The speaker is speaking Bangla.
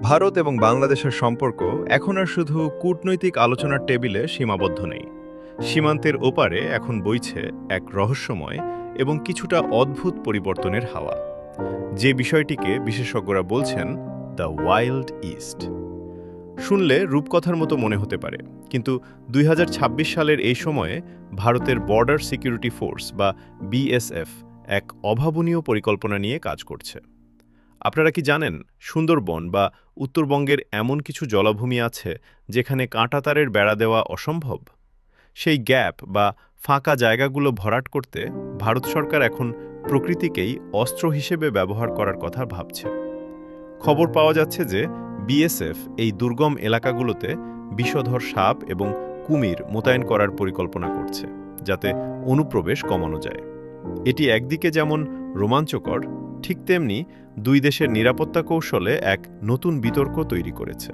ভারত এবং বাংলাদেশের সম্পর্ক এখন আর শুধু কূটনৈতিক আলোচনার টেবিলে সীমাবদ্ধ নেই। সীমান্তের ওপারে এখন বইছে এক রহস্যময় এবং কিছুটা অদ্ভুত পরিবর্তনের হাওয়া, যে বিষয়টিকে বিশেষজ্ঞরা বলছেন দ্য ওয়াইল্ড ইস্ট। শুনলে রূপকথার মতো মনে হতে পারে, কিন্তু ২০২৬ সালের এই সময়ে ভারতের বর্ডার সিকিউরিটি ফোর্স বা বিএসএফ এক অভাবনীয় পরিকল্পনা নিয়ে কাজ করছে। আপনারা কি জানেন, সুন্দরবন বা উত্তরবঙ্গের এমন কিছু জলাভূমি আছে যেখানে কাঁটাতারের বেড়া দেওয়া অসম্ভব? সেই গ্যাপ বা ফাঁকা জায়গাগুলো ভরাট করতে ভারত সরকার এখন প্রকৃতিকেই অস্ত্র হিসেবে ব্যবহার করার কথা ভাবছে। খবর পাওয়া যাচ্ছে যে বিএসএফ এই দুর্গম এলাকাগুলোতে বিষধর সাপ এবং কুমির মোতায়েন করার পরিকল্পনা করছে, যাতে অনুপ্রবেশ কমানো যায়। এটি একদিকে যেমন রোমাঞ্চকর, ঠিক তেমনি দুই দেশের নিরাপত্তা কৌশলে এক নতুন বিতর্ক তৈরি করেছে।